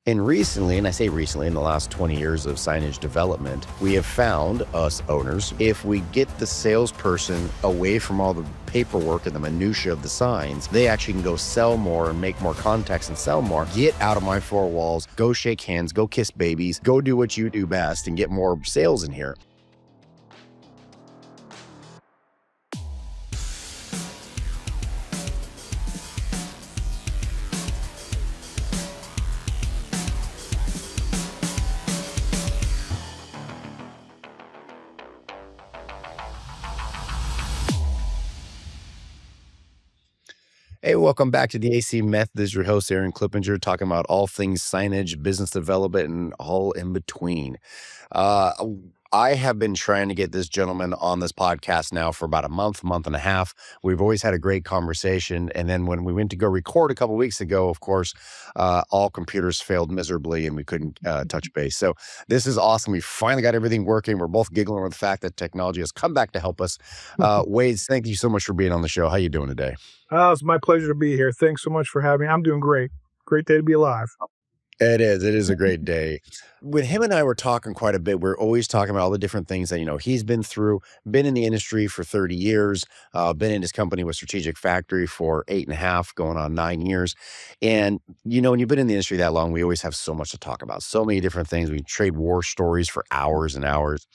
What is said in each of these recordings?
And recently, and I say recently, in the last 20 years of signage development, we have found, us owners, if we get the salesperson away from all the paperwork and the minutia of the signs, they actually can go sell more and make more contacts and sell more. Get out of my four walls, go shake hands, go kiss babies, go do what you do best and get more sales in here. Hey, welcome back to the AC Method. This is your host, Aaron Clippinger, talking about all things signage, business development, and all in between. I have been trying to get this gentleman on this podcast now for about a month and a half. We've always had a great conversation. And then when we went to go record a couple of weeks ago, of course, all computers failed miserably and we couldn't touch base. So this is awesome. We finally got everything working. We're both giggling with the fact that technology has come back to help us. Wade, thank you so much for being on the show. How you doing today? It's my pleasure to be here. Thanks so much for having me. I'm doing great. Great day to be alive. It is. It is a great day. When him and I were talking quite a bit, we're always talking about all the different things that, he's been through, been in the industry for 30 years, been in his company with Strategic Factory for 8.5, going on 9 years. And, when you've been in the industry that long, we always have so much to talk about, so many different things. We trade war stories for hours and hours.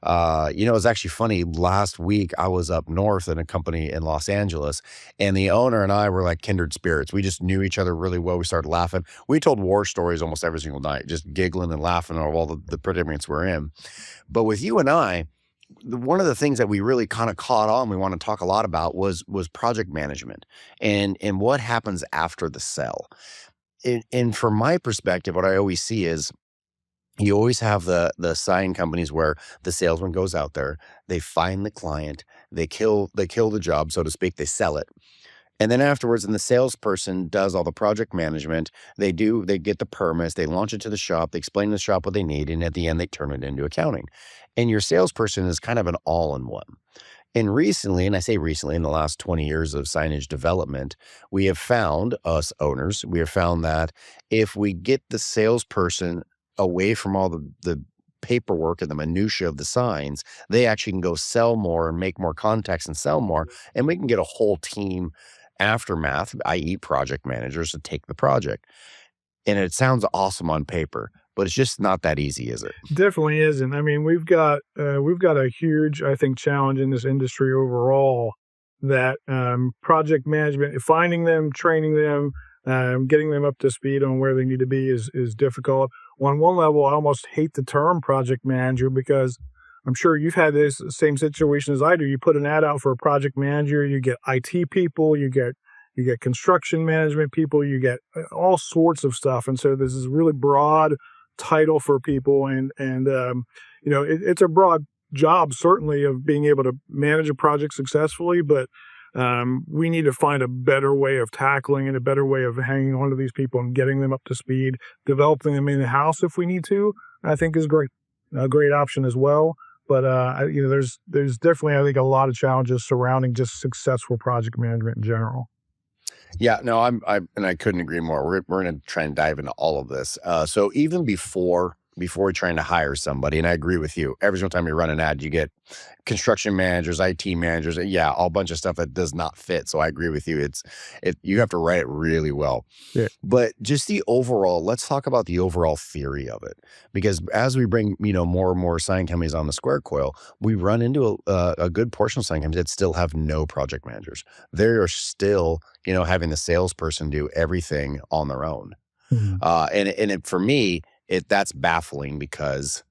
It's actually funny. Last week, I was up north in a company in Los Angeles, and the owner and I were like kindred spirits. We just knew each other really well. We started laughing. We told war stories almost every single night, just giggling and laughing at all the predicaments we're in. But with you and I, one of the things that we really kind of caught on, we want to talk a lot about was project management and what happens after the sell. And from my perspective, what I always see is, you always have the sign companies where the salesman goes out there, they find the client, they kill the job, so to speak, they sell it. And then afterwards, and the salesperson does all the project management. They get the permits, they launch it to the shop, they explain to the shop what they need, and at the end, they turn it into accounting. And your salesperson is kind of an all-in-one. And recently, and I say recently, in the last 20 years of signage development, we have found, us owners, we have found that if we get the salesperson away from all the paperwork and the minutia of the signs, they actually can go sell more and make more contacts and sell more. And we can get a whole team aftermath, i.e. project managers, to take the project. And it sounds awesome on paper, but it's just not that easy, is it? Definitely isn't. I mean, we've got a huge, I think, challenge in this industry overall, that project management, finding them, training them, getting them up to speed on where they need to be is difficult. On one level, I almost hate the term project manager, because I'm sure you've had this same situation as I do. You put an ad out for a project manager, you get IT people, you get construction management people, you get all sorts of stuff. And so there's this really broad title for people, and it's a broad job, certainly, of being able to manage a project successfully, but we need to find a better way of tackling and a better way of hanging on to these people and getting them up to speed. Developing them in the house if we need to, I think, is great. A great option as well. But there's definitely, I think, a lot of challenges surrounding just successful project management in general. Yeah, no, I couldn't agree more. We're going to try and dive into all of this. So even before we're trying to hire somebody, and I agree with you, every single time you run an ad, you get construction managers, IT managers, yeah, all bunch of stuff that does not fit. So I agree with you. You have to write it really well. Yeah. But just let's talk about the overall theory of it. Because as we bring, more and more sign companies on the square coil, we run into a good portion of sign companies that still have no project managers. They are still, having the salesperson do everything on their own. Mm-hmm. For me, that's baffling, because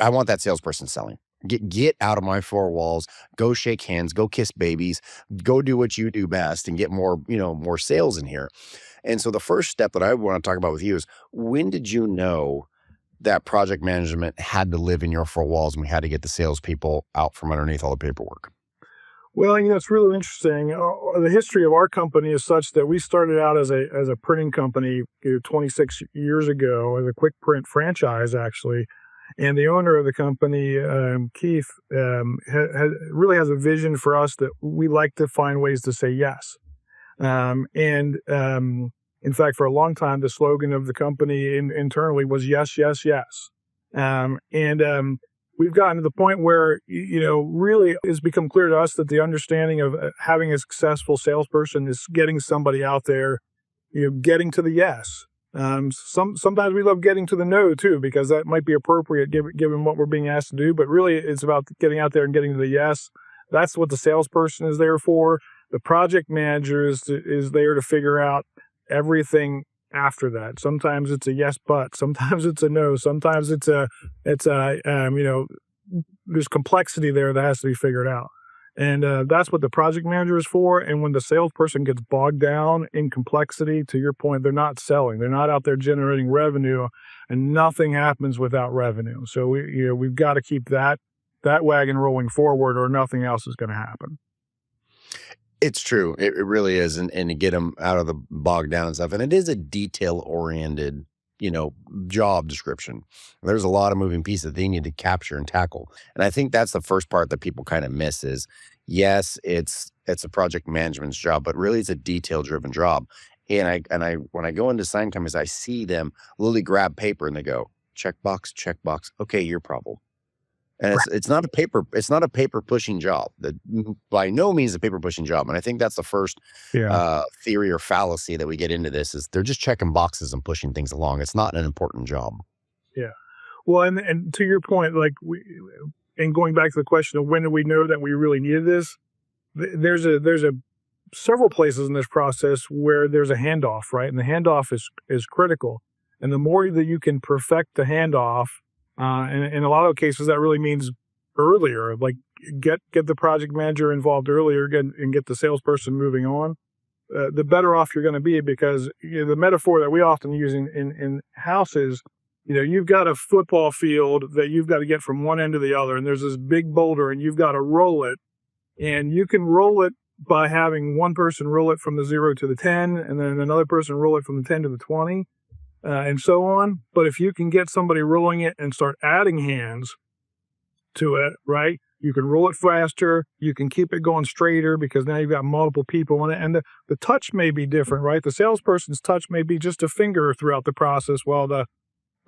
I want that salesperson selling. Get out of my four walls, go shake hands, go kiss babies, go do what you do best and get more, more sales in here. And so the first step that I want to talk about with you is, when did you know that project management had to live in your four walls and we had to get the salespeople out from underneath all the paperwork? Well, it's really interesting. The history of our company is such that we started out as a printing company 26 years ago, as a quick print franchise, actually. And the owner of the company, Keith, really has a vision for us that we like to find ways to say yes. In fact, for a long time, the slogan of the company internally was yes, yes, yes. We've gotten to the point where, really it's become clear to us that the understanding of having a successful salesperson is getting somebody out there, getting to the yes. Sometimes we love getting to the no too, because that might be appropriate given what we're being asked to do. But really, it's about getting out there and getting to the yes. That's what the salesperson is there for. The project manager is there to figure out everything after that. Sometimes it's a yes, but sometimes it's a no. Sometimes it's a there's complexity there that has to be figured out. And that's what the project manager is for. And when the salesperson gets bogged down in complexity, to your point, they're not selling. They're not out there generating revenue, and nothing happens without revenue. So we've got to keep that wagon rolling forward, or nothing else is going to happen. It's true. It really is. And to get them out of the bogged down and stuff. And it is a detail oriented, job description. There's a lot of moving pieces that they need to capture and tackle. And I think that's the first part that people kind of miss is, yes, it's a project management's job, but really it's a detail driven job. And I when I go into sign companies, I see them literally grab paper and they go, checkbox, checkbox. Okay, your problem. And it's not a paper pushing job. That by no means a paper pushing job. And I think that's the first theory or fallacy that we get into this is they're just checking boxes and pushing things along. It's not an important job. Yeah. Well, and to your point, and going back to the question of when do we know that we really needed this, there's a several places in this process where there's a handoff, right? And the handoff is critical. And the more that you can perfect the handoff, and in a lot of cases, that really means earlier, like get the project manager involved earlier and get the salesperson moving on, the better off you're going to be, because the metaphor that we often use in houses, you've got a football field that you've got to get from one end to the other, and there's this big boulder and you've got to roll it, and you can roll it by having one person roll it from the 0 to the 10, and then another person roll it from the 10 to the 20. And so on. But if you can get somebody rolling it and start adding hands to it, right, you can roll it faster. You can keep it going straighter because now you've got multiple people in it. And the touch may be different, right? The salesperson's touch may be just a finger throughout the process, while the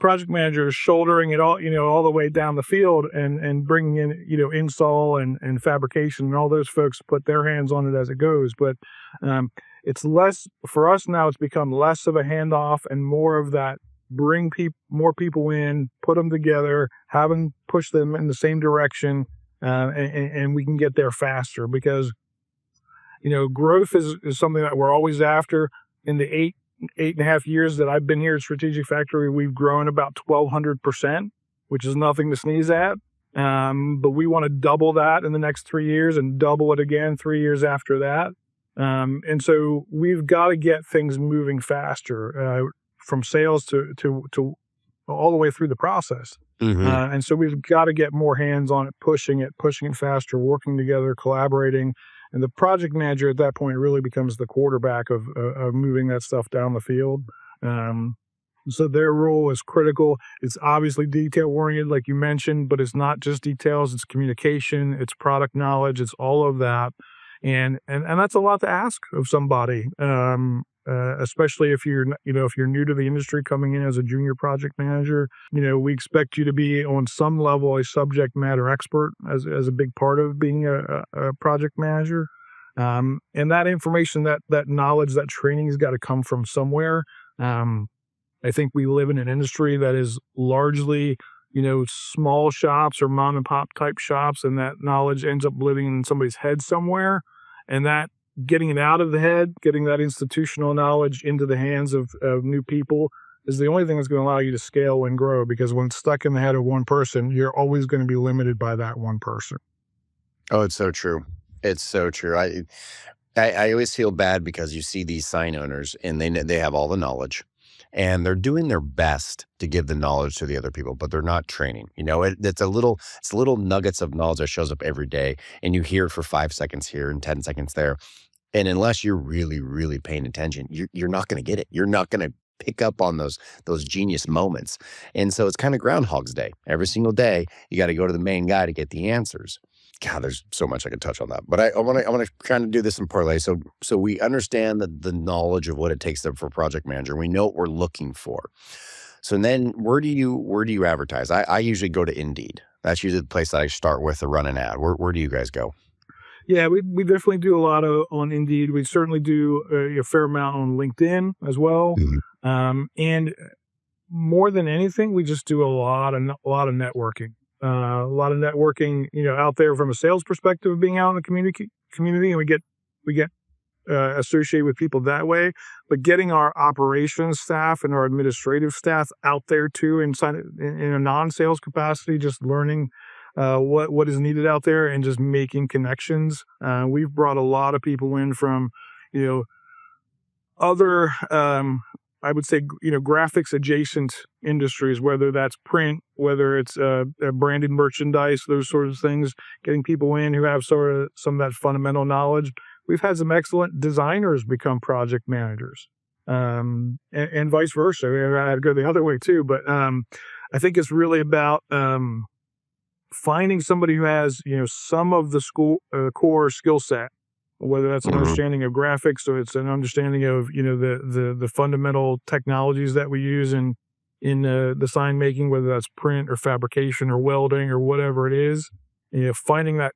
project manager is shouldering it all, all the way down the field and bringing in, install and fabrication, and all those folks put their hands on it as it goes. But it's less for us now. It's become less of a handoff and more of that bring more people in, put them together, have them push them in the same direction, and we can get there faster, because growth is something that we're always after. In the eight and a half years that I've been here at Strategic Factory, we've grown about 1,200%, which is nothing to sneeze at. But we want to double that in the next 3 years and double it again 3 years after that. And so we've got to get things moving faster, from sales to all the way through the process. Mm-hmm. And so we've got to get more hands on it, pushing it faster, working together, collaborating. And the project manager at that point really becomes the quarterback of moving that stuff down the field. So their role is critical. It's obviously detail oriented, like you mentioned, but it's not just details. It's communication, it's product knowledge, it's all of that. And that's a lot to ask of somebody, especially if you're new to the industry, coming in as a junior project manager. We expect you to be on some level a subject matter expert as a big part of being a project manager. And that information, that knowledge, that training has got to come from somewhere. I think we live in an industry that is largely, small shops or mom and pop type shops, and that knowledge ends up living in somebody's head somewhere. And that getting it out of the head, getting that institutional knowledge into the hands of new people is the only thing that's going to allow you to scale and grow, because when it's stuck in the head of one person, you're always going to be limited by that one person. Oh, it's so true. It's so true. I always feel bad because you see these sign owners and they have all the knowledge and they're doing their best to give the knowledge to the other people, but they're not training. It's little nuggets of knowledge that shows up every day, and you hear it for 5 seconds here and 10 seconds there. And unless you're really, really paying attention, you're not going to get it. You're not going to pick up on those genius moments. And so it's kind of Groundhog's Day. Every single day, you got to go to the main guy to get the answers. God, there's so much I could touch on that, but I want to kind of do this in parlay. So we understand the knowledge of what it takes for project manager. We know what we're looking for. So then where do you advertise? I usually go to Indeed. That's usually the place that I start with to run an ad. Where do you guys go? Yeah, we definitely do a lot on Indeed. We certainly do a fair amount on LinkedIn as well. Mhm. And more than anything, we just do a lot of networking. A lot of networking, out there from a sales perspective, being out in the community, and we get associated with people that way. But getting our operations staff and our administrative staff out there too, in a non-sales capacity, just learning what is needed out there and just making connections. We've brought a lot of people in from, you know, other, I would say, graphics adjacent industries, whether that's print, whether it's branded merchandise, those sorts of things, getting people in who have sort of some of that fundamental knowledge. We've had some excellent designers become project managers, and vice versa. I'd go the other way too, but I think it's really about finding somebody who has, some of the core skill set, whether that's an Mhm. understanding of graphics or it's an understanding of, the fundamental technologies that we use in the sign making, whether that's print or fabrication or welding or whatever it is. Finding that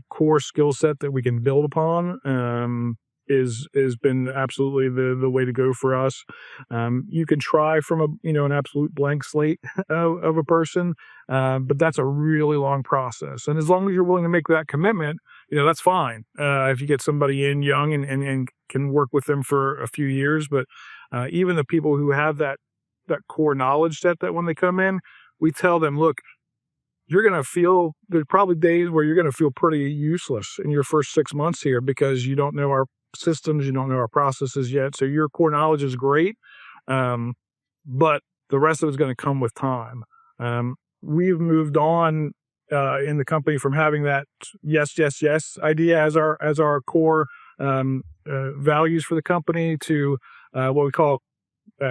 core skill set that we can build upon is been absolutely the way to go for us. You can try from an absolute blank slate of a person, but that's a really long process. And as long as you're willing to make that commitment, that's fine. If you get somebody in young and can work with them for a few years, but even the people who have that core knowledge set, that when they come in, we tell them, look, there's probably days where you're going to feel pretty useless in your first 6 months here because you don't know our systems, you don't know our processes yet. So your core knowledge is great, but the rest of it's going to come with time. We've moved on in the company from having that yes, yes, yes idea as our core values for the company to what we call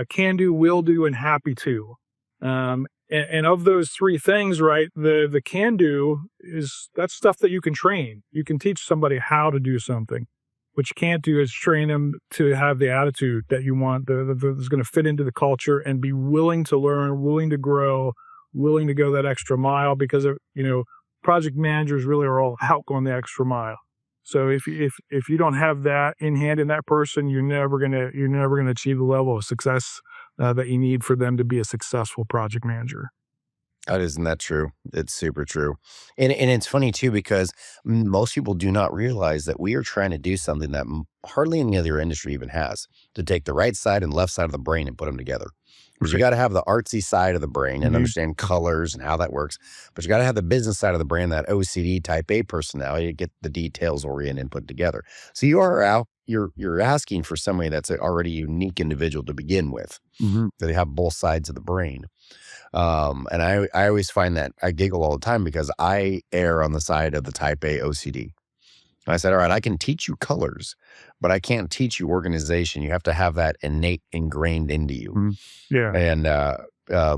can do, will do, and happy to. And of those three things, right, the can do that's stuff that you can train. You can teach somebody how to do something. What you can't do is train them to have the attitude that you want, that's going to fit into the culture and be willing to learn, willing to grow, willing to go that extra mile, because project managers really are all out going the extra mile. So if you don't have that in hand in that person, you're never gonna achieve the level of success that you need for them to be a successful project manager. Isn't that true? It's super true. And it's funny too because most people do not realize that we are trying to do something that hardly any other industry even has, to take the right side and left side of the brain and put them together. Because you Right. got to have the artsy side of the brain and Mhm. understand colors and how that works. But you got to have the business side of the brain, that OCD type A personality, to get the details oriented and put together. So you are out, you're asking for somebody that's already a unique individual to begin with, Mhm. that they have both sides of the brain. And I always find that I giggle all the time because I err on the side of the type A OCD. I said, all right, I can teach you colors, but I can't teach you organization. You have to have that innate ingrained into you. Mhm. Yeah. And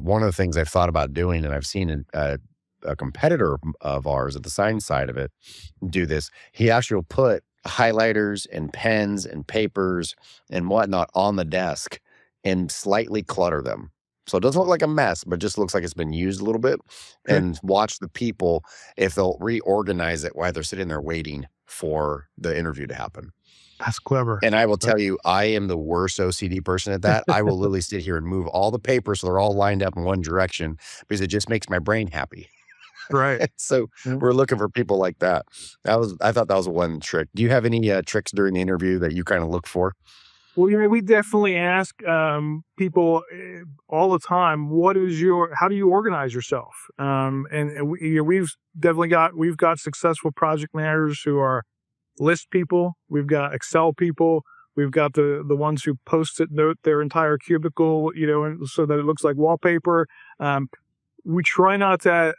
one of the things I've thought about doing, and I've seen a competitor of ours at the science side of it do this. He actually will put highlighters and pens and papers and whatnot on the desk and slightly clutter them. So it doesn't look like a mess, but just looks like it's been used a little bit, Okay. and watch the people if they'll reorganize it while they're sitting there waiting for the interview to happen. That's clever. And I will tell you, I am the worst OCD person at that. I will literally sit here and move all the papers so they're all lined up in one direction because it just makes my brain happy. Right. So Yeah. we're looking for people like that. I thought that was one trick. Do you have any tricks during the interview that you kind of look for? Well, we definitely ask people all the time, how do you organize yourself? And we've got successful project managers who are list people. We've got Excel people. We've got the ones who post-it note their entire cubicle, and so that it looks like wallpaper. We try not to,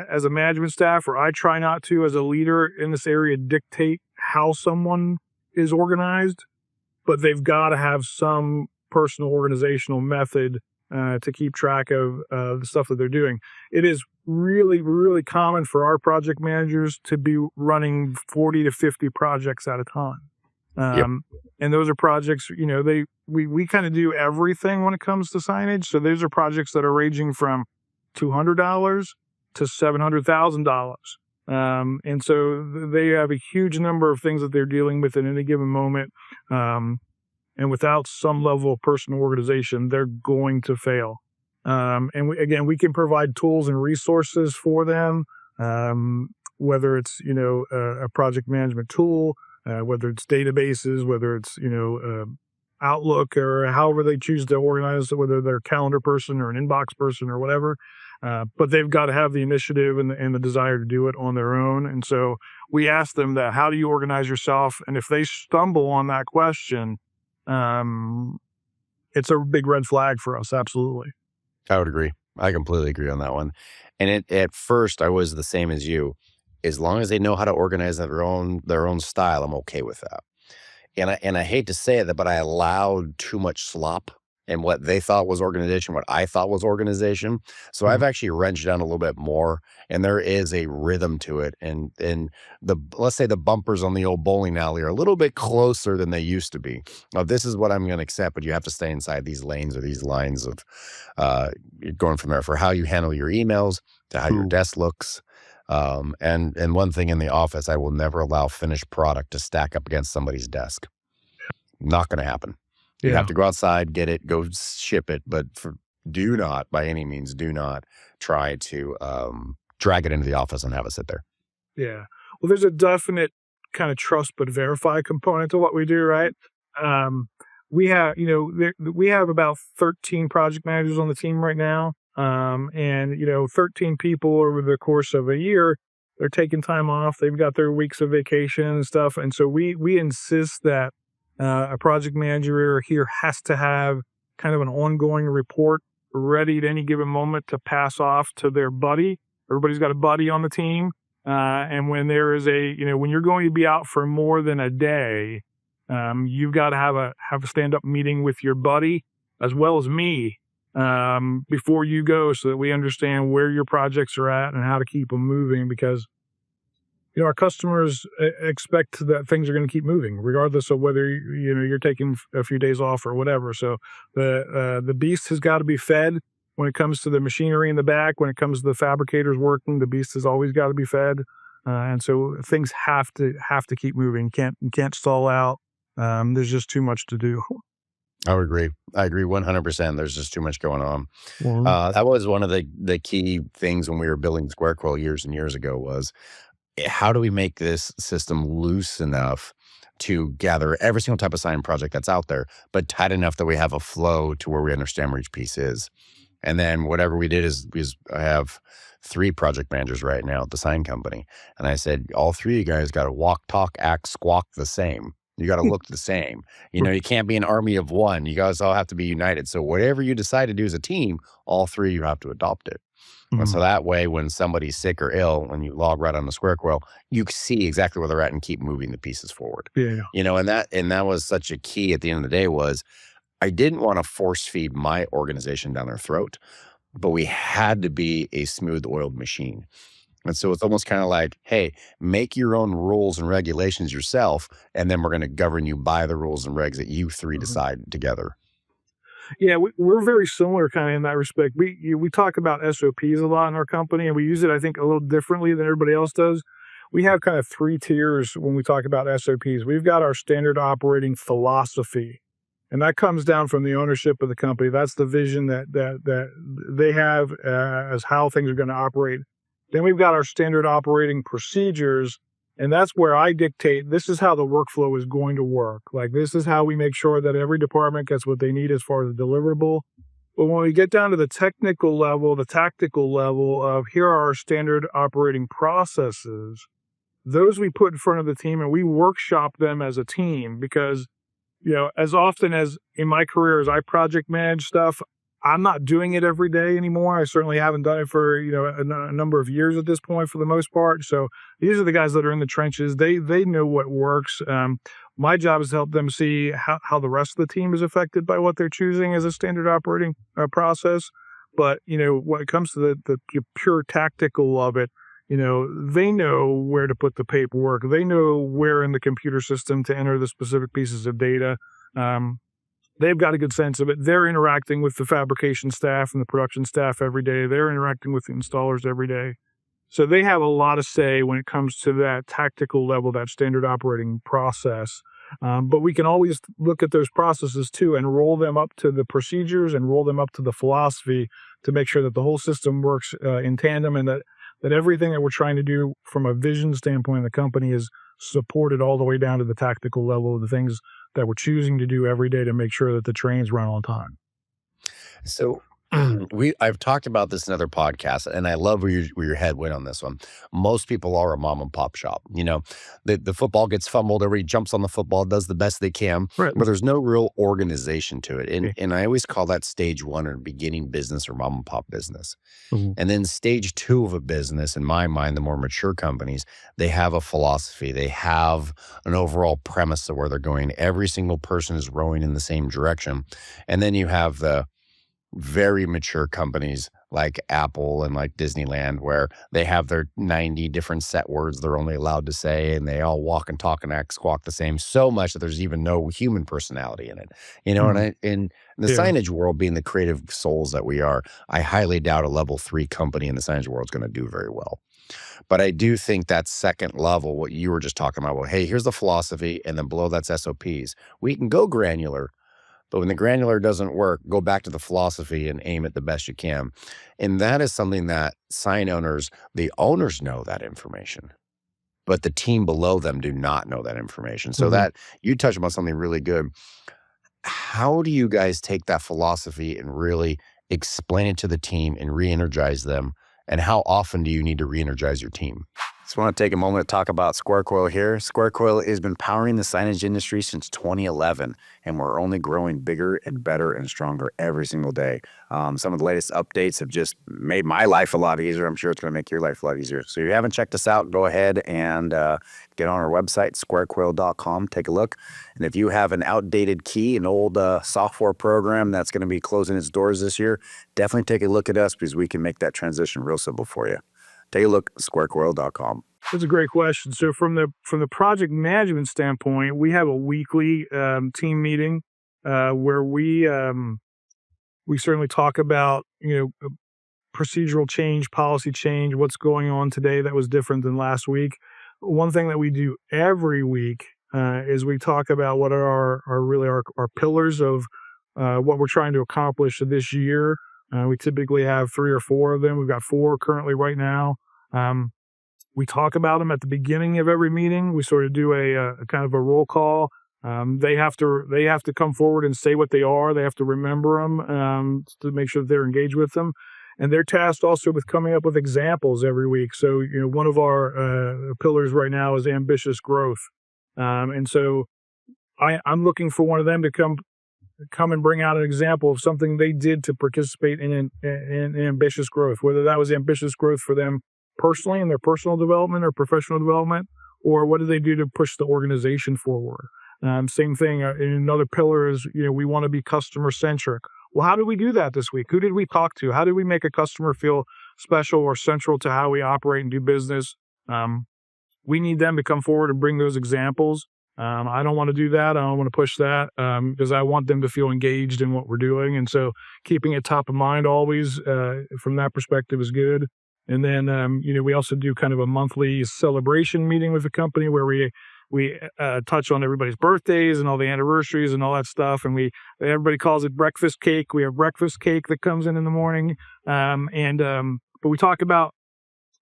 as a management staff, or I try not to, as a leader in this area, dictate how someone is organized, but they've got to have some personal organizational method to keep track of the stuff that they're doing. It is really, really common for our project managers to be running 40 to 50 projects at a time. Yep. And those are projects, we kind of do everything when it comes to signage. So those are projects that are ranging from $200 to $700,000. And so they have a huge number of things that they're dealing with at any given moment. And without some level of personal organization, they're going to fail. And we can provide tools and resources for them, whether it's, a project management tool, whether it's databases, whether it's, Outlook, or however they choose to organize it, whether they're a calendar person or an inbox person or whatever. But they've got to have the initiative and the desire to do it on their own. And so we ask them that, how do you organize yourself? And if they stumble on that question, it's a big red flag for us. Absolutely. I would agree. I completely agree on that one. And at first, I was the same as you. As long as they know how to organize their own style, I'm okay with that. And I hate to say it, but I allowed too much slop in what they thought was organization, what I thought was organization. So I've actually wrenched down a little bit more, and there is a rhythm to it. And let's say the bumpers on the old bowling alley are a little bit closer than they used to be. Now, this is what I'm going to accept, but you have to stay inside these lanes or these lines of going from there, for how you handle your emails to how your desk looks. And one thing in the office, I will never allow finished product to stack up against somebody's desk. Not going to happen. You have to go outside, get it, go ship it, but do not, by any means, do not try to drag it into the office and have it sit there. Yeah. Well, there's a definite kind of trust but verify component to what we do, right? We have, we have about 13 project managers on the team right now. And 13 people over the course of a year, they're taking time off. They've got their weeks of vacation and stuff. And so we insist that a project manager here has to have kind of an ongoing report ready at any given moment to pass off to their buddy. Everybody's got a buddy on the team. And when there is when you're going to be out for more than a day, you've got to have a stand-up meeting with your buddy as well as me before you go, so that we understand where your projects are at and how to keep them moving, because our customers expect that things are going to keep moving regardless of whether you're taking a few days off or whatever. So the beast has got to be fed. When it comes to the machinery in the back, when it comes to the fabricators working, the beast has always got to be fed. And so things have to keep moving. Can't stall out. There's just too much to do. I would agree. I agree 100%. There's just too much going on. That was one of the key things when we were building SquareQuill years and years ago, was how do we make this system loose enough to gather every single type of sign project that's out there, but tight enough that we have a flow to where we understand where each piece is. And then whatever we did is I have 3 project managers right now at the sign company. And I said, all 3 of you guys got to walk, talk, act, squawk the same. You got to look the same. You can't be an army of one. You guys all have to be united. So whatever you decide to do as a team, all 3 of you have to adopt it. And so that way, when somebody's sick or ill, when you log right on the SquareQuill, you see exactly where they're at and keep moving the pieces forward. Yeah. And that was such a key at the end of the day, was I didn't want to force feed my organization down their throat, but we had to be a smooth oiled machine. And so it's almost kind of like, hey, make your own rules and regulations yourself, and then we're going to govern you by the rules and regs that you 3 decide together. Yeah, we're very similar kind of in that respect. We talk about SOPs a lot in our company, and we use it, I think, a little differently than everybody else does. We have kind of 3 tiers when we talk about SOPs. We've got our standard operating philosophy, and that comes down from the ownership of the company. That's the vision that they have as how things are going to operate. Then we've got our standard operating procedures, and that's where I dictate, this is how the workflow is going to work. Like, this is how we make sure that every department gets what they need as far as the deliverable. But when we get down to the technical level, the tactical level of, here are our standard operating processes, those we put in front of the team and we workshop them as a team, because, as often as in my career as I project manage stuff, I'm not doing it every day anymore. I certainly haven't done it for, a number of years at this point for the most part. So these are the guys that are in the trenches. They know what works. My job is to help them see how the rest of the team is affected by what they're choosing as a standard operating process. But, when it comes to the pure tactical of it, they know where to put the paperwork. They know where in the computer system to enter the specific pieces of data. They've got a good sense of it. They're interacting with the fabrication staff and the production staff every day. They're interacting with the installers every day. So they have a lot of say when it comes to that tactical level, that standard operating process. But we can always look at those processes too and roll them up to the procedures and roll them up to the philosophy to make sure that the whole system works in tandem, and that everything that we're trying to do from a vision standpoint in the company is supported all the way down to the tactical level of the things that we're choosing to do every day to make sure that the trains run on time. So I've talked about this in other podcasts, and I love where your head went on this one. Most people are a mom and pop shop. The football gets fumbled, everybody jumps on the football, does the best they can, Right. but there's no real organization to it. And Yeah. and I always call that stage one or beginning business or mom and pop business. Mhm. And then stage two of a business, in my mind, the more mature companies, they have a philosophy. They have an overall premise of where they're going. Every single person is rowing in the same direction. And then you have the very mature companies like Apple and like Disneyland, where they have their 90 different set words they're only allowed to say, and they all walk and talk and act squawk the same so much that there's even no human personality in it. And Mhm. in the Yeah. signage world, being the creative souls that we are, I highly doubt a level 3 company in the signage world is going to do very well. But I do think that second level, what you were just talking about, well, hey, here's the philosophy, and then below that's SOPs. We can go granular, but when the granular doesn't work, go back to the philosophy and aim it the best you can. And that is something that sign owners, the owners know that information, but the team below them do not know that information. So Mhm. that you touched on something really good. How do you guys take that philosophy and really explain it to the team and re-energize them? And how often do you need to re-energize your team? Just want to take a moment to talk about Square Coil here. Square Coil has been powering the signage industry since 2011, and we're only growing bigger and better and stronger every single day. Some of the latest updates have just made my life a lot easier. I'm sure it's going to make your life a lot easier. So if you haven't checked us out, go ahead and get on our website, squarecoil.com. Take a look. And if you have an outdated key, an old software program that's going to be closing its doors this year, definitely take a look at us, because we can make that transition real simple for you. Take a look, squarecoil.com. That's a great question. So from the project management standpoint, we have a weekly team meeting where we certainly talk about procedural change, policy change, what's going on today that was different than last week. One thing that we do every week is we talk about what are our pillars of what we're trying to accomplish this year. We typically have 3 or 4 of them. We've got 4 currently right now. We talk about them at the beginning of every meeting. We sort of do a kind of a roll call. They have to come forward and say what they are. They have to remember them to make sure that they're engaged with them. And they're tasked also with coming up with examples every week. So, one of our pillars right now is ambitious growth. And so I'm looking for one of them to come and bring out an example of something they did to participate in ambitious growth, whether that was ambitious growth for them personally in their personal development or professional development, or what do they do to push the organization forward. Same thing in another pillar is, we want to be customer centric. Well, how did we do that this week? Who did we talk to? How did we make a customer feel special or central to how we operate and do business? We need them to come forward and bring those examples. I don't want to do that. I don't want to push that because I want them to feel engaged in what we're doing. And so keeping it top of mind always from that perspective is good. And then, we also do kind of a monthly celebration meeting with the company where we touch on everybody's birthdays and all the anniversaries and all that stuff. And everybody calls it breakfast cake. We have breakfast cake that comes in the morning. But we talk about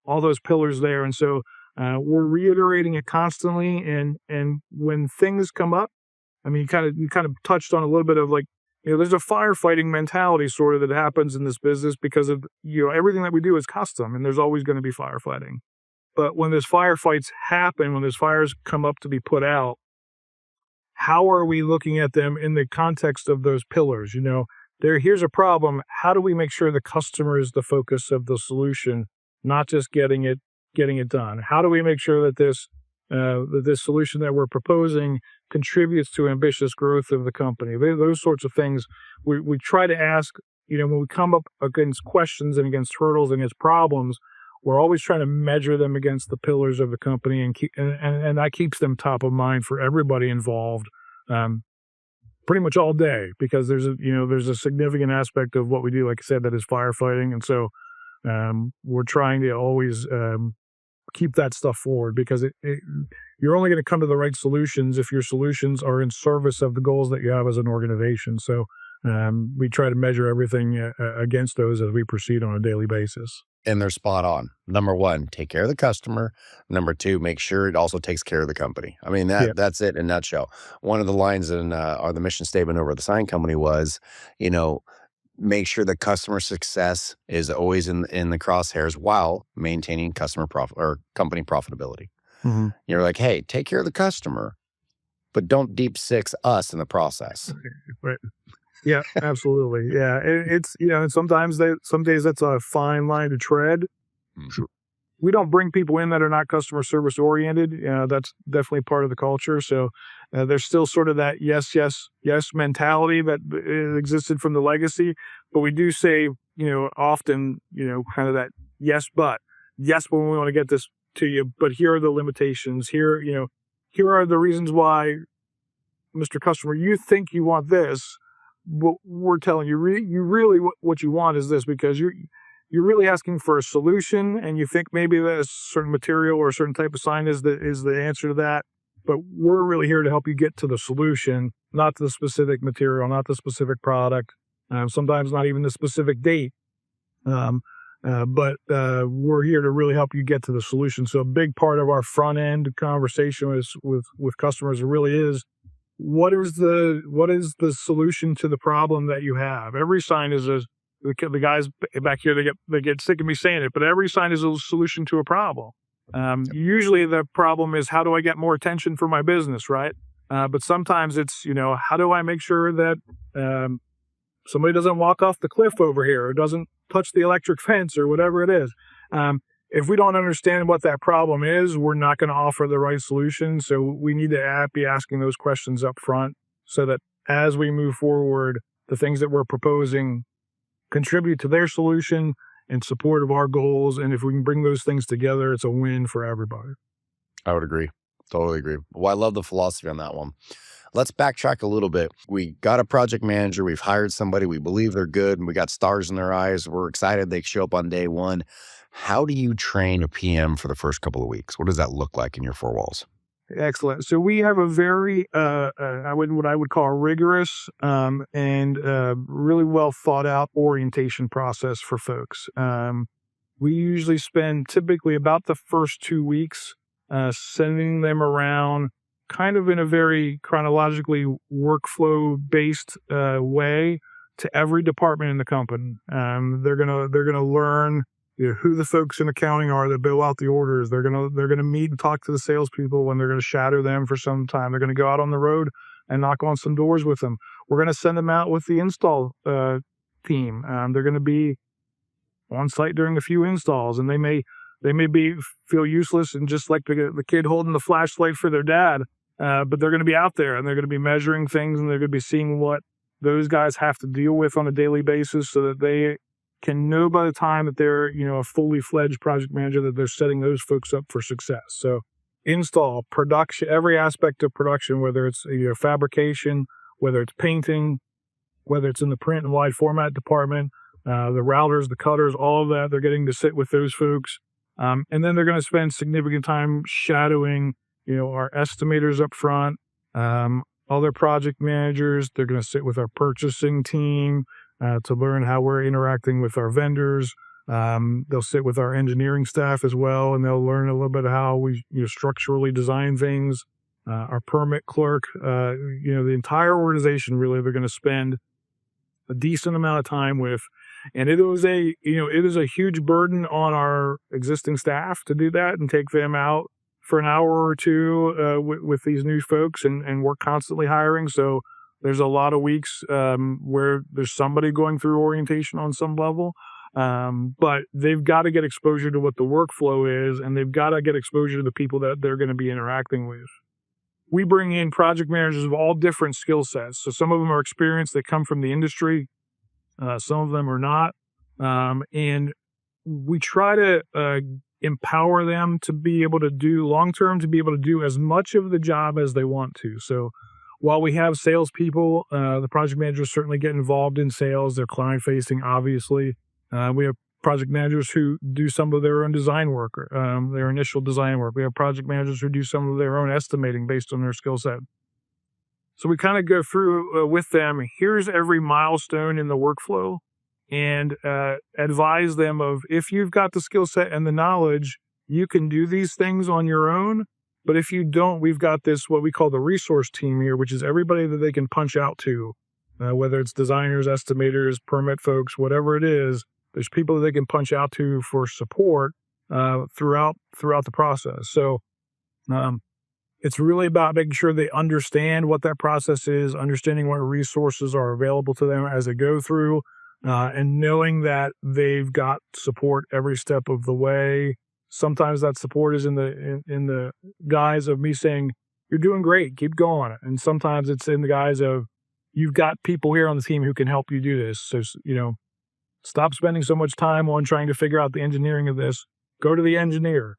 all those pillars there. And so we're reiterating it constantly. And when things come up, I mean, you kind of touched on a little bit of like, there's a firefighting mentality sort of that happens in this business because of, everything that we do is custom and there's always going to be firefighting. But when those firefights happen, when those fires come up to be put out, how are we looking at them in the context of those pillars? here's a problem. How do we make sure the customer is the focus of the solution, not just getting it done? How do we make sure that this solution that we're proposing contributes to ambitious growth of the company? Those sorts of things we try to ask. When we come up against questions and against hurdles and against problems, we're always trying to measure them against the pillars of the company, and that keeps them top of mind for everybody involved, pretty much all day, because there's a significant aspect of what we do, like I said, that is firefighting, and so we're trying to always keep that stuff forward, because you're only going to come to the right solutions if your solutions are in service of the goals that you have as an organization. So we try to measure everything against those as we proceed on a daily basis. And they're spot on. Number one, take care of the customer. Number two, make sure it also takes care of the company. I mean, Yeah. that's it in a nutshell. One of the lines in the mission statement over at the sign company was, make sure the customer success is always in the crosshairs while maintaining customer profit or company profitability. Mm-hmm. You're like, hey, take care of the customer, but don't deep six us in the process. Right. Yeah, absolutely. Yeah, it's and sometimes some days that's a fine line to tread. Mhm. We don't bring people in that are not customer service oriented. That's definitely part of the culture. So there's still sort of that yes, yes, yes mentality that existed from the legacy. But we do say, often, kind of that yes, but we want to get this to you, but here are the limitations. Here are the reasons why, Mr. Customer, you think you want this. But we're telling you, what you want is this, because you're really asking for a solution, and you think maybe that a certain material or a certain type of sign is the answer to that. But we're really here to help you get to the solution, not to the specific material, not the specific product, sometimes not even the specific date. But we're here to really help you get to the solution. So a big part of our front end conversation with customers really is, what is the solution to the problem that you have? Every sign is the guys back here, they get sick of me saying it, but every sign is a solution to a problem. Usually the problem is, how do I get more attention for my business, right? But sometimes it's, how do I make sure that somebody doesn't walk off the cliff over here, or doesn't touch the electric fence, or whatever it is. If we don't understand what that problem is, we're not going to offer the right solution. So we need to be asking those questions up front, so that as we move forward, the things that we're proposing contribute to their solution in support of our goals. And if we can bring those things together, it's a win for everybody. I would agree. Totally agree. Well, I love the philosophy on that one. Let's backtrack a little bit. We got a project manager. We've hired somebody. We believe they're good, and we got stars in their eyes. We're excited they show up on day one. How do you train a PM for the first couple of weeks? What does that look like in your four walls? Excellent. So we have a very, what I would call a rigorous and really well thought out orientation process for folks. We usually spend typically about the first 2 weeks sending them around, kind of in a very chronologically workflow-based way, to every department in the company. They're gonna learn who the folks in accounting are that bill out the orders. They're gonna meet and talk to the salespeople when they're gonna shadow them for some time. They're gonna go out on the road and knock on some doors with them. We're gonna send them out with the install team. They're gonna be on site during a few installs, and they may feel useless and just like the kid holding the flashlight for their dad. But they're going to be out there, and they're going to be measuring things, and they're going to be seeing what those guys have to deal with on a daily basis, so that they can know by the time that they're, a fully fledged project manager, that they're setting those folks up for success. So install, production, every aspect of production, whether it's fabrication, whether it's painting, whether it's in the print and wide format department, the routers, the cutters, all of that, they're getting to sit with those folks. And then they're going to spend significant time shadowing our estimators up front, other project managers. They're going to sit with our purchasing team to learn how we're interacting with our vendors. They'll sit with our engineering staff as well, and they'll learn a little bit of how we structurally design things. Our permit clerk, the entire organization, really, they're going to spend a decent amount of time with. And it is a huge burden on our existing staff to do that and take them out for an hour or two with these new folks, and we're constantly hiring. So There's a lot of weeks where there's somebody going through orientation on some level. But they've got to get exposure to what the workflow is, and they've got to get exposure to the people that they're going to be interacting with. We bring in project managers of all different skill sets. So some of them are experienced, they come from the industry. Some of them are not. And we try to empower them to be able to do long-term, to be able to do as much of the job as they want to. So while we have salespeople, the project managers certainly get involved in sales. They're client-facing, obviously. We have project managers who do some of their own design work, their initial design work. We have project managers who do some of their own estimating based on their skill set. So we kind of go through with them, here's every milestone in the workflow, and advise them of, if you've got the skill set and the knowledge, you can do these things on your own. But if you don't, we've got this, what we call the resource team here, which is everybody that they can punch out to, whether it's designers, estimators, permit folks, whatever it is. There's people that they can punch out to for support throughout the process. So it's really about making sure they understand what that process is, understanding what resources are available to them as they go through, and knowing that they've got support every step of the way. Sometimes that support is in the guise of me saying, you're doing great, keep going. And sometimes it's in the guise of, you've got people here on the team who can help you do this. So, stop spending so much time on trying to figure out the engineering of this. Go to the engineer.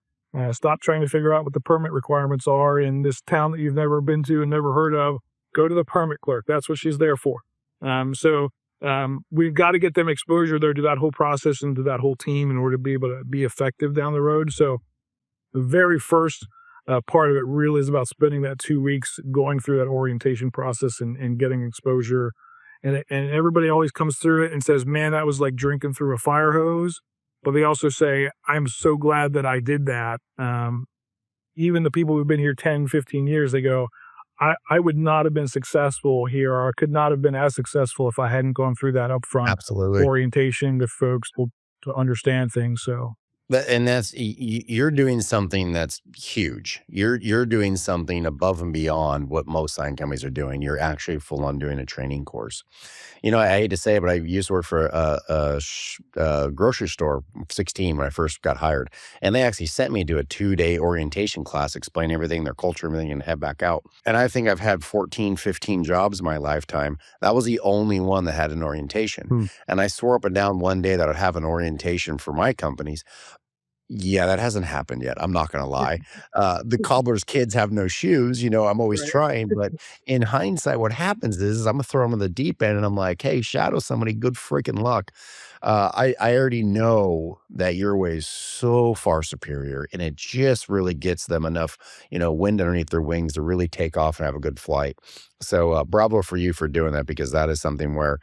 Stop trying to figure out what the permit requirements are in this town that you've never been to and never heard of. Go to the permit clerk. That's what she's there for. We've got to get them exposure there to that whole process and to that whole team in order to be able to be effective down the road. So the very first part of it really is about spending that 2 weeks going through that orientation process and getting exposure. And everybody always comes through it and says, man, that was like drinking through a fire hose. But they also say, I'm so glad that I did that. Even the people who've been here 10, 15 years, they go, I would not have been successful here, or I could not have been as successful if I hadn't gone through that upfront Absolutely. orientation with folks to understand things. So And that's you're doing something that's huge. You're doing something above and beyond what most sign companies are doing. You're actually full on doing a training course. I hate to say it, but I used to work for a grocery store, 16 when I first got hired, and they actually sent me to a 2-day orientation class, explaining everything, their culture, everything, and head back out. And I think I've had 14, 15 jobs in my lifetime. That was the only one that had an orientation. And I swore up and down one day that I'd have an orientation for my companies. Yeah, that hasn't happened yet. I'm not gonna lie. The cobbler's kids have no shoes, I'm always trying, but in hindsight, what happens is I'm gonna throw them in the deep end and I'm like, "Hey, shadow somebody, good freaking luck." I already know that your way is so far superior, and it just really gets them enough, wind underneath their wings to really take off and have a good flight. So, bravo for you for doing that, because that is something where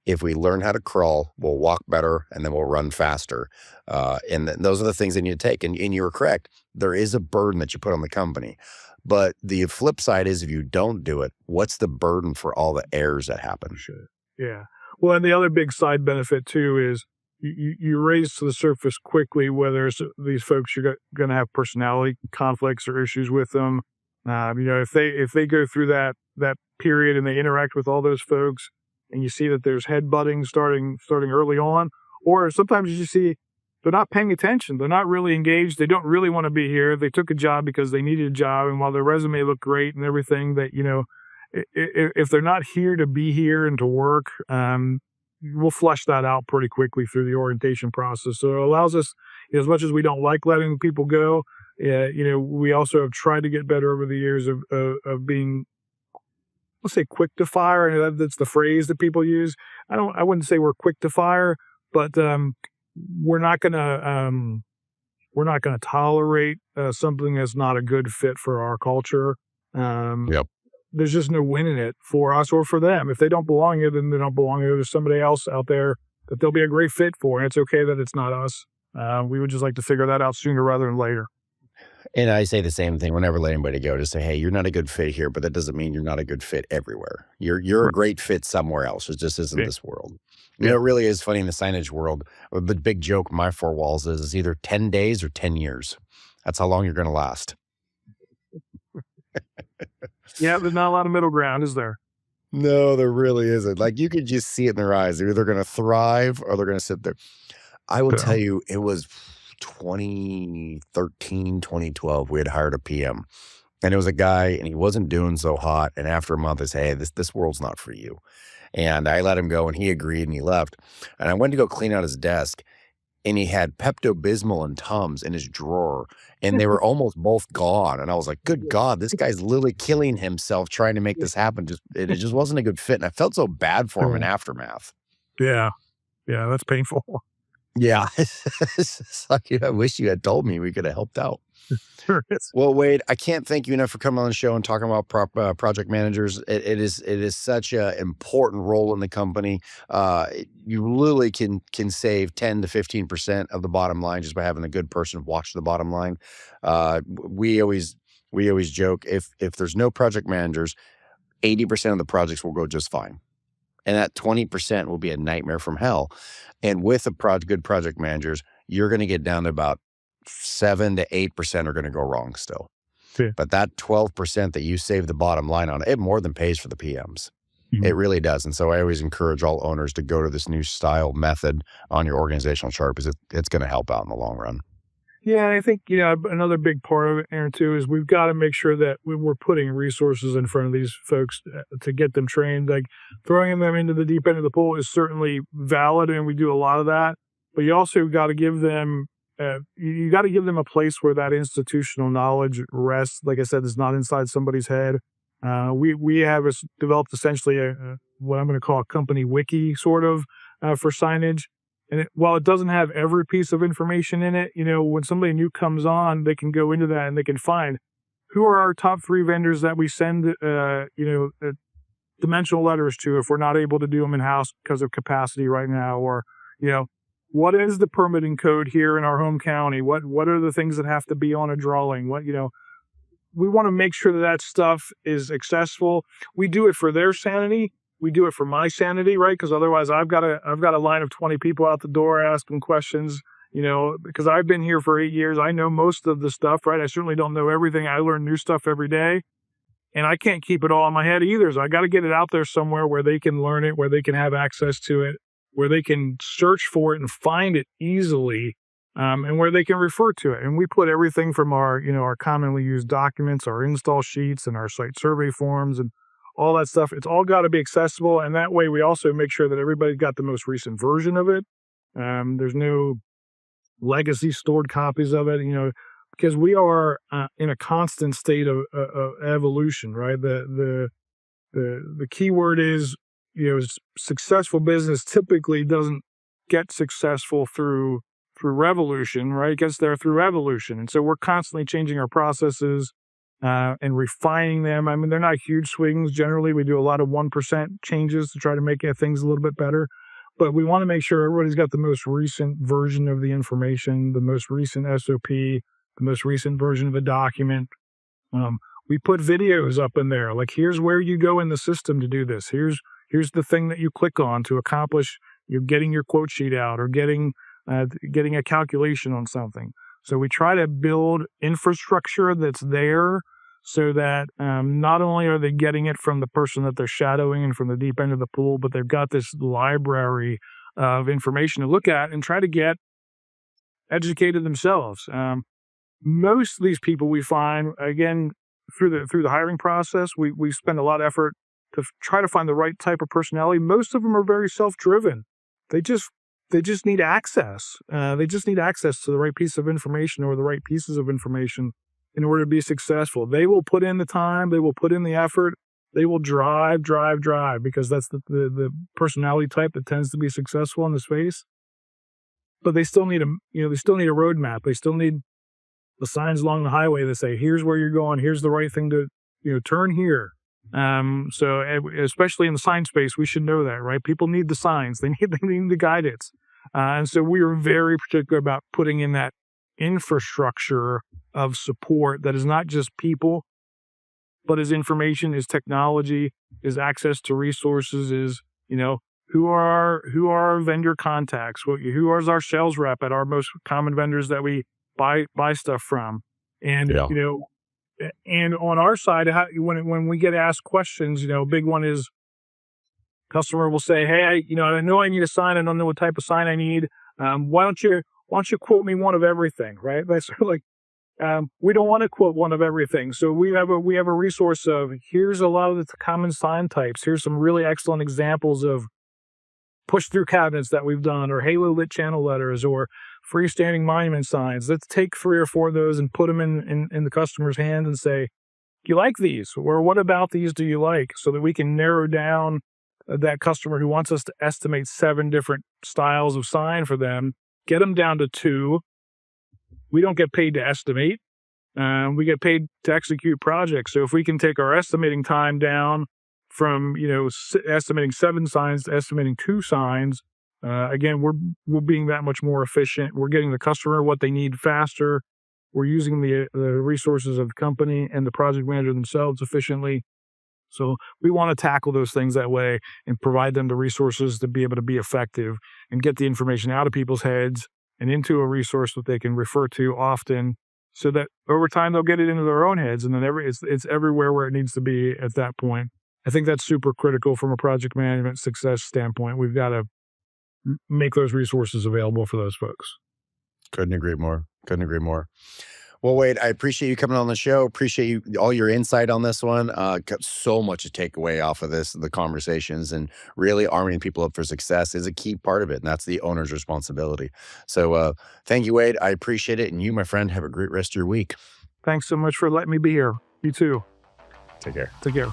if we learn how to crawl, we'll walk better and then we'll run faster. Those are the things that you need to take. And you were correct. There is a burden that you put on the company. But the flip side is, if you don't do it, what's the burden for all the errors that happen? Sure. Yeah. Well, and the other big side benefit too is you raise to the surface quickly whether these folks you're going to have personality conflicts or issues with them. If they go through that period and they interact with all those folks, and you see that there's headbutting starting early on, or sometimes you see they're not paying attention. They're not really engaged. They don't really want to be here. They took a job because they needed a job, and while their resume looked great and everything, that if they're not here to be here and to work, we'll flush that out pretty quickly through the orientation process. So it allows us, as much as we don't like letting people go, we also have tried to get better over the years of being, let's say, quick to fire, and that's the phrase that people use. I wouldn't say we're quick to fire, but we're not gonna tolerate something that's not a good fit for our culture. Yep. There's just no win in it for us or for them. If they don't belong here, then they don't belong here. There's somebody else out there that they'll be a great fit for, and it's okay that it's not us. We would just like to figure that out sooner rather than later. And I say the same thing whenever I let anybody go, to say, hey, you're not a good fit here, but that doesn't mean you're not a good fit everywhere. You're a great fit somewhere else. It just isn't this world. It really is funny in the signage world. The big joke in my four walls is either 10 days or 10 years. That's how long you're going to last. Yeah, there's not a lot of middle ground, is there? No, there really isn't. Like, you could just see it in their eyes. They're either gonna thrive or they're gonna sit there. I will tell So, you, it was 2013, 2012. We had hired a PM, and it was a guy, and he wasn't doing so hot, and after a month, I said, "Hey, this world's not for you." And I let him go, and he agreed, and he left, and I went to go clean out his desk, and he had Pepto-Bismol and Tums in his drawer, and they were almost both gone, and I was like, "Good God, this guy's literally killing himself trying to make this happen." It just wasn't a good fit, and I felt so bad for him in aftermath. yeah, yeah, that's painful. Yeah. It's just like, I wish you had told me, we could have helped out. Sure is. Well, Wade, I can't thank you enough for coming on the show and talking about project managers. It is such a important role in the company. You literally can save 10 to 15% of the bottom line just by having a good person watch the bottom line. We always joke, if there's no project managers, 80% of the projects will go just fine, and that 20% will be a nightmare from hell. And with good project managers, you're going to get down to about 7 to 8% are going to go wrong still. Yeah. But that 12% that you save the bottom line on, it more than pays for the PMs. Mhm. It really does. And so I always encourage all owners to go to this new style method on your organizational chart, because it's going to help out in the long run. Yeah, I think, another big part of it, Aaron, too, is we've got to make sure that we're putting resources in front of these folks to get them trained. Like throwing them into the deep end of the pool is certainly valid, and we do a lot of that. But you also got to give them, you got to give them a place where that institutional knowledge rests. Like I said, it's not inside somebody's head. We have developed essentially what I'm going to call a company wiki, sort of, for signage. And while it doesn't have every piece of information in it, when somebody new comes on, they can go into that and they can find who are our top 3 vendors that we send, dimensional letters to if we're not able to do them in house because of capacity right now, or what is the permitting code here in our home county? What are the things that have to be on a drawing? We want to make sure that stuff is accessible. We do it for their sanity. We do it for my sanity, right? Because otherwise, I've got a line of 20 people out the door asking questions. Because I've been here for 8 years, I know most of the stuff, right? I certainly don't know everything. I learn new stuff every day, and I can't keep it all in my head either. So I got to get it out there somewhere where they can learn it, where they can have access to it, where they can search for it and find it easily, and where they can refer to it. And we put everything from our commonly used documents, our install sheets, and our site survey forms, and all that stuff. It's all got to be accessible. And that way we also make sure that everybody got the most recent version of it. There's no legacy stored copies of it, because we are in a constant state of evolution, right? The key word is, successful business typically doesn't get successful through revolution, right? It gets there through evolution. And so we're constantly changing our processes, and refining them. I mean, they're not huge swings. Generally, we do a lot of 1% changes to try to make things a little bit better. But we want to make sure everybody's got the most recent version of the information, the most recent SOP, the most recent version of a document. We put videos up in there. Like, here's where you go in the system to do this. Here's the thing that you click on to accomplish you're getting your quote sheet out, or getting a calculation on something. So we try to build infrastructure that's there, so that not only are they getting it from the person that they're shadowing and from the deep end of the pool, but they've got this library of information to look at and try to get educated themselves. Most of these people we find, again, through the hiring process, we spend a lot of effort to try to find the right type of personality. Most of them are very self-driven. They just need access. They just need access to the right piece of information, or the right pieces of information, in order to be successful. They will put in the time. They will put in the effort. They will drive, because that's the personality type that tends to be successful in the space. But they still need a roadmap. They still need the signs along the highway that say, here's where you're going. Here's the right thing to, turn here. So especially in the sign space, we should know that, right? People need the signs. They need the guidance. And so we are very particular about putting in that infrastructure of support that is not just people, but is information, is technology, is access to resources, is, who are our vendor contacts? Who is our sales rep at our most common vendors that we buy stuff from? And, Yeah. And on our side, when we get asked questions, a big one is, Customer will say, "Hey, I know I need a sign. I don't know what type of sign I need. Why don't you quote me one of everything?" Right? That's like, we don't want to quote one of everything. So we have a resource of, here's a lot of the common sign types. Here's some really excellent examples of push through cabinets that we've done, or halo lit channel letters, or freestanding monument signs. Let's take 3 or 4 of those and put them in the customer's hand and say, "Do you like these? Or what about these do you like?" So that we can narrow down that customer who wants us to estimate 7 different styles of sign for them, get them down to 2. We don't get paid to estimate. We get paid to execute projects. So if we can take our estimating time down from estimating 7 signs to estimating 2 signs, again, we're being that much more efficient. We're getting the customer what they need faster. We're using the resources of the company and the project manager themselves efficiently. So we want to tackle those things that way and provide them the resources to be able to be effective and get the information out of people's heads and into a resource that they can refer to often, so that over time they'll get it into their own heads, and then it's everywhere where it needs to be at that point. I think that's super critical from a project management success standpoint. We've got to make those resources available for those folks. Couldn't agree more. Couldn't agree more. Well, Wade, I appreciate you coming on the show. Appreciate you all your insight on this one. Got so much to take away off of the conversations, and really arming people up for success is a key part of it, and that's the owner's responsibility. So, thank you, Wade. I appreciate it, and you, my friend, have a great rest of your week. Thanks so much for letting me be here. You too. Take care. Take care.